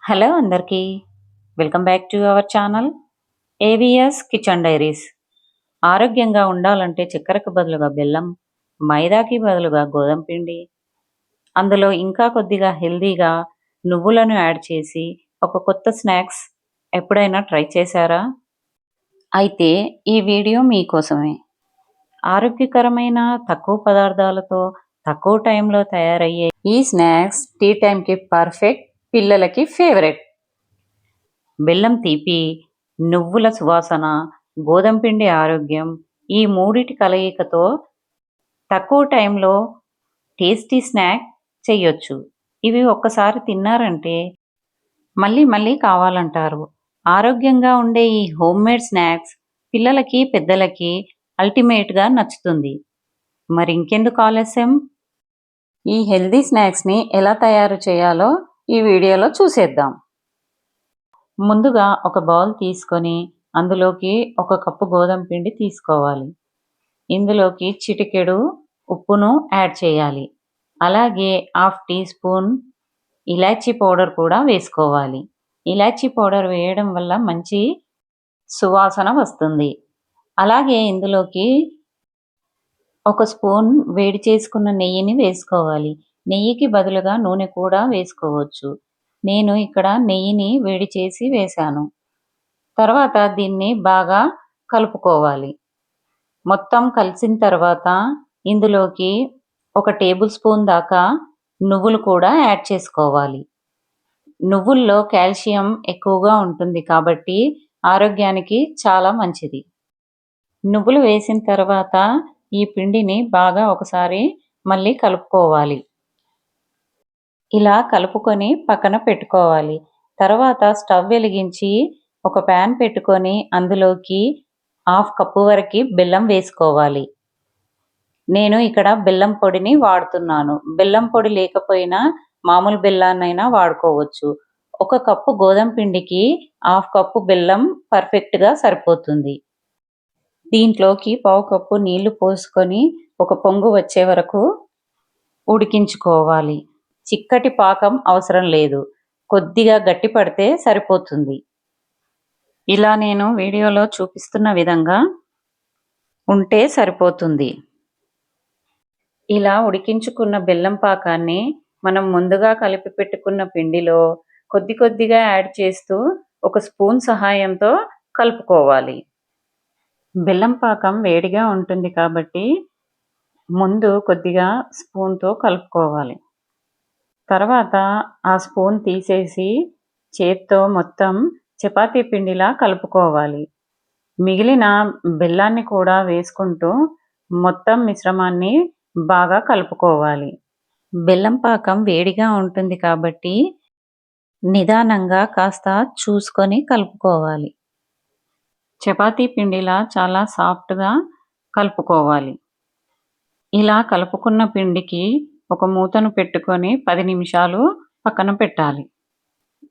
Hello అందరికీ welcome back to our channel AVS kitchen diaries. ఆరోగ్యంగా ఉండాలంటే చక్కెరకు బదులుగా బెల్లం, మైదాకి బదులుగా గోధుమ పిండి, అందులో ఇంకా కొద్దిగా హెల్దీగా నువ్వులను యాడ్ చేసి ఒక కొత్త స్నాక్స్ ఎప్పుడైనా ట్రై చేశారా? అయితే ఈ వీడియో మీకోసమే. ఆరోగ్యకరమైన తక్కువ పదార్థాలతో తక్కువ టైంలో తయారయ్యే ఈ స్నాక్స్ టీ టైంకి పర్ఫెక్ట్, పిల్లలకి ఫేవరెట్. బెల్లం తీపి, నువ్వుల సువాసన, గోధుమ పిండి ఆరోగ్యం, ఈ మూడిటి కలయికతో తక్కువ టైంలో టేస్టీ స్నాక్ చెయ్యొచ్చు. ఇవి ఒక్కసారి తిన్నారంటే మళ్ళీ మళ్ళీ కావాలంటారు. ఆరోగ్యంగా ఉండే ఈ హోమ్మేడ్ స్నాక్స్ పిల్లలకి, పెద్దలకి అల్టిమేట్‌గా నచ్చుతుంది. మరి ఇంకెందుకు ఆలస్యం? ఈ హెల్తీ స్నాక్స్‌ని ఎలా తయారు చేయాలో ఈ వీడియోలో చూసేద్దాం. ముందుగా ఒక బౌల్ తీసుకొని అందులోకి ఒక కప్పు గోధుమ పిండి తీసుకోవాలి. ఇందులోకి చిటికెడు ఉప్పును యాడ్ చేయాలి. అలాగే హాఫ్ టీ స్పూన్ ఇలాచీ పౌడర్ కూడా వేసుకోవాలి. ఇలాచీ పౌడర్ వేయడం వల్ల మంచి సువాసన వస్తుంది. అలాగే ఇందులోకి ఒక స్పూన్ వేడి చేసుకున్న నెయ్యిని వేసుకోవాలి. నెయ్యికి బదులుగా నూనె కూడా వేసుకోవచ్చు. నేను ఇక్కడ నెయ్యిని వేడి చేసి వేశాను. తర్వాత దీన్ని బాగా కలుపుకోవాలి. మొత్తం కలిసిన తర్వాత ఇందులోకి ఒక టేబుల్ స్పూన్ దాకా నువ్వులు కూడా యాడ్ చేసుకోవాలి. నువ్వుల్లో కాల్షియం ఎక్కువగా ఉంటుంది కాబట్టి ఆరోగ్యానికి చాలా మంచిది. నువ్వులు వేసిన తర్వాత ఈ పిండిని బాగా ఒకసారి మళ్ళీ కలుపుకోవాలి. ఇలా కలుపుకొని పక్కన పెట్టుకోవాలి. తర్వాత స్టవ్ వెలిగించి ఒక ప్యాన్ పెట్టుకొని అందులోకి హాఫ్ కప్పు వరకు బెల్లం వేసుకోవాలి. నేను ఇక్కడ బెల్లం పొడిని వాడుతున్నాను. బెల్లం పొడి లేకపోయినా మామూలు బెల్లాన్నైనా వాడుకోవచ్చు. ఒక కప్పు గోధుమ పిండికి హాఫ్ కప్పు బెల్లం పర్ఫెక్ట్‌గా సరిపోతుంది. దీంట్లోకి పావు కప్పు నీళ్లు పోసుకొని ఒక పొంగు వచ్చే వరకు ఉడికించుకోవాలి. చిక్కటి పాకం అవసరం లేదు. కొద్దిగా గట్టి పడితే సరిపోతుంది. ఇలా నేను వీడియోలో చూపిస్తున్న విధంగా ఉంటే సరిపోతుంది. ఇలా ఉడికించుకున్న బెల్లం పాకాన్ని మనం ముందుగా కలిపి పెట్టుకున్న పిండిలో కొద్ది కొద్దిగా యాడ్ చేస్తూ ఒక స్పూన్ సహాయంతో కలుపుకోవాలి. బెల్లం పాకం వేడిగా ఉంటుంది కాబట్టి ముందు కొద్దిగా స్పూన్‌తో కలుపుకోవాలి. తర్వాత ఆ స్పూన్ తీసేసి చేత్తో మొత్తం చపాతీ పిండిలా కలుపుకోవాలి. మిగిలిన బెల్లాన్ని కూడా వేసుకుంటూ మొత్తం మిశ్రమాన్ని బాగా కలుపుకోవాలి. బెల్లం పాకం వేడిగా ఉంటుంది కాబట్టి నిదానంగా కాస్త చూసుకొని కలుపుకోవాలి. చపాతీ పిండిలా చాలా సాఫ్ట్‌గా కలుపుకోవాలి. ఇలా కలుపుకున్న పిండికి ఒక మూతను పెట్టుకొని 10 నిమిషాలు పక్కన పెట్టాలి.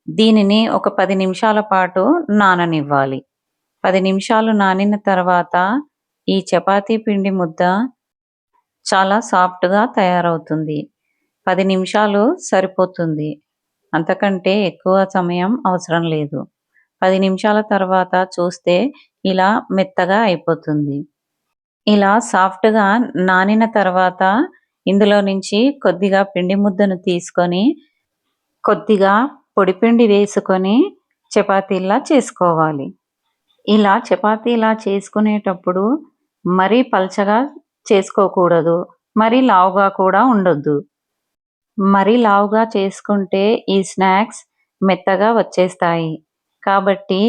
దీనిని ఒక 10 నిమిషాల పాటు నాననివ్వాలి. 10 నిమిషాలు నానిన తర్వాత ఈ చపాతీ పిండి ముద్ద చాలా సాఫ్ట్‌గా తయారవుతుంది. 10 నిమిషాలు సరిపోతుంది. అంతకంటే ఎక్కువ సమయం అవసరం లేదు. 10 నిమిషాల తర్వాత చూస్తే ఇలా మెత్తగా అయిపోతుంది. ఇలా సాఫ్ట్‌గా నానిన తర్వాత ఇందులో నుంచి కొద్దిగా పిండి ముద్దను తీసుకొని కొద్దిగా పొడిపిండి వేసుకొని చపాతీలా చేసుకోవాలి. ఇలా చపాతీలా చేసుకునేటప్పుడు మరీ పల్చగా చేసుకోకూడదు. మరీ లావుగా కూడా ఉండొద్దు. మరీ లావుగా చేసుకుంటే ఈ స్నాక్స్ మెత్తగా వచ్చేస్తాయి. కాబట్టి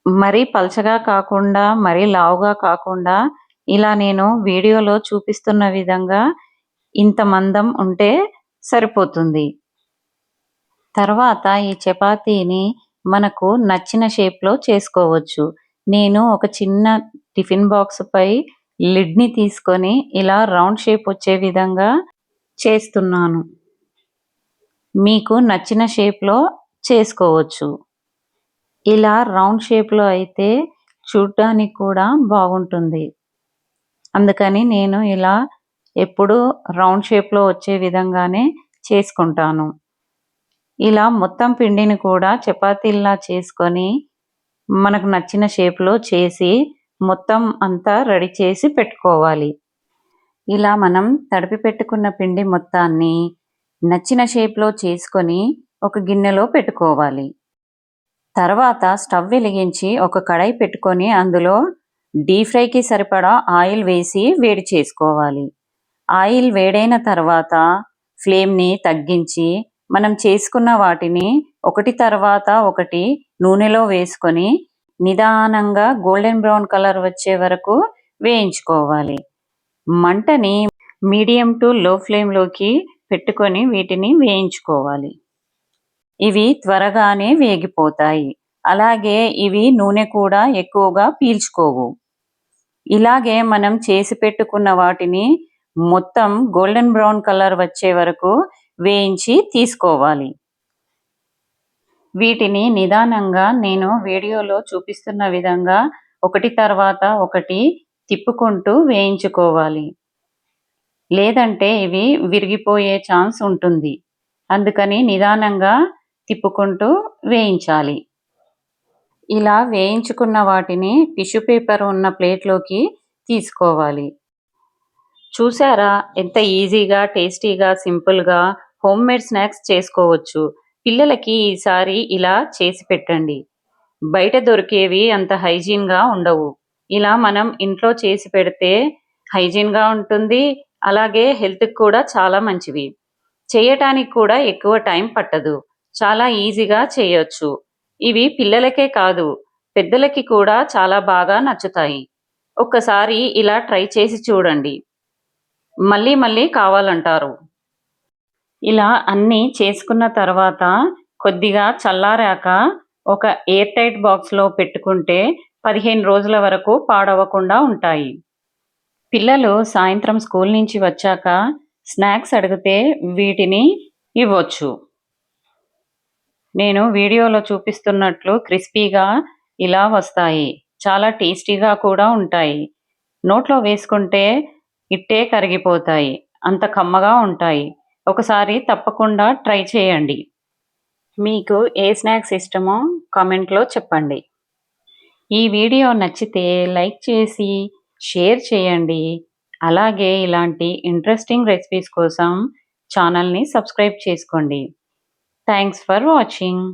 మరీ పల్చగా కాకుండా, మరీ లావుగా కాకుండా ఇలా నేను వీడియోలో చూపిస్తున్న విధంగా ఇంత మందం ఉంటే సరిపోతుంది. తర్వాత ఈ చపాతీని మనకు నచ్చిన షేప్‌లో చేసుకోవచ్చు. నేను ఒక చిన్న టిఫిన్ బాక్స్‌పై లిడ్‌ని తీసుకొని ఇలా రౌండ్ షేప్ వచ్చే విధంగా చేస్తున్నాను. మీకు నచ్చిన షేప్‌లో చేసుకోవచ్చు. ఇలా రౌండ్ షేప్‌లో అయితే చూడ్డానికి కూడా బాగుంటుంది. అందుకని నేను ఇలా ఎప్పుడూ రౌండ్ షేప్‌లో వచ్చే విధంగానే చేసుకుంటాను. ఇలా మొత్తం పిండిని కూడా చపాతీల్లా చేసుకొని మనకు నచ్చిన షేప్‌లో చేసి మొత్తం అంతా రెడీ చేసి పెట్టుకోవాలి. ఇలా మనం తడిపి పెట్టుకున్న పిండి మొత్తాన్ని నచ్చిన షేప్‌లో చేసుకొని ఒక గిన్నెలో పెట్టుకోవాలి. తర్వాత స్టవ్ వెలిగించి ఒక కడాయి పెట్టుకొని అందులో డీప్ ఫ్రైకి సరిపడా ఆయిల్ వేసి వేడి చేసుకోవాలి. ఆయిల్ వేడైన తర్వాత ఫ్లేమ్‌ని తగ్గించి మనం చేసుకున్న వాటిని ఒకటి తర్వాత ఒకటి నూనెలో వేసుకొని నిదానంగా గోల్డెన్ బ్రౌన్ కలర్ వచ్చే వరకు వేయించుకోవాలి. మంటని మీడియం టు లో ఫ్లేమ్‌లోకి పెట్టుకొని వీటిని వేయించుకోవాలి. ఇవి త్వరగానే వేగిపోతాయి. అలాగే ఇవి నూనె కూడా ఎక్కువగా పీల్చుకోవు. ఇలాగే మనం చేసి పెట్టుకున్న వాటిని మొత్తం గోల్డెన్ బ్రౌన్ కలర్ వచ్చే వరకు వేయించి తీసుకోవాలి. వీటిని నిదానంగా నేను వీడియోలో చూపిస్తున్న విధంగా ఒకటి తర్వాత ఒకటి తిప్పుకుంటూ వేయించుకోవాలి. లేదంటే ఇవి విరిగిపోయే ఛాన్స్ ఉంటుంది. అందుకని నిదానంగా తిప్పుకుంటూ వేయించాలి. ఇలా వేయించుకున్న వాటిని టిష్యూ పేపర్ ఉన్న ప్లేట్‌లోకి తీసుకోవాలి. చూసారా ఎంత ఈజీగా, టేస్టీగా, సింపుల్‌గా హోమ్‌మేడ్ స్నాక్స్ చేసుకోవచ్చు. పిల్లలకి ఈసారి ఇలా చేసి పెట్టండి. బయట దొరికేవి అంత హైజీన్‌గా ఉండవు. ఇలా మనం ఇంట్లో చేసి పెడితే హైజీన్‌గా ఉంటుంది. అలాగే హెల్త్‌కి కూడా చాలా మంచివి. చేయటానికి కూడా ఎక్కువ టైం పట్టదు. చాలా ఈజీగా చేయొచ్చు. ఇవి పిల్లలకే కాదు, పెద్దలకి కూడా చాలా బాగా నచ్చుతాయి. ఒక్కసారి ఇలా ట్రై చేసి చూడండి. మళ్ళీ మళ్ళీ కావాలంటారు. ఇలా అన్నీ చేసుకున్న తర్వాత కొద్దిగా చల్లారాక ఒక ఎయిర్ టైట్ బాక్స్‌లో పెట్టుకుంటే 15 రోజుల వరకు పాడవకుండా ఉంటాయి. పిల్లలు సాయంత్రం స్కూల్ నుంచి వచ్చాక స్నాక్స్ అడిగితే వీటిని ఇవ్వొచ్చు. నేను వీడియోలో చూపిస్తున్నట్లు క్రిస్పీగా ఇలా వస్తాయి. చాలా టేస్టీగా కూడా ఉంటాయి. నోట్లో వేసుకుంటే ఇట్టే కరిగిపోతాయి. అంత కమ్మగా ఉంటాయి. ఒకసారి తప్పకుండా ట్రై చేయండి. మీకు ఏ స్నాక్స్ ఇష్టమో కామెంట్‌లో చెప్పండి. ఈ వీడియో నచ్చితే లైక్ చేసి, షేర్ చేయండి. అలాగే ఇలాంటి ఇంట్రెస్టింగ్ రెసిపీస్ కోసం ఛానల్‌ని సబ్స్క్రైబ్ చేసుకోండి. Thanks for watching.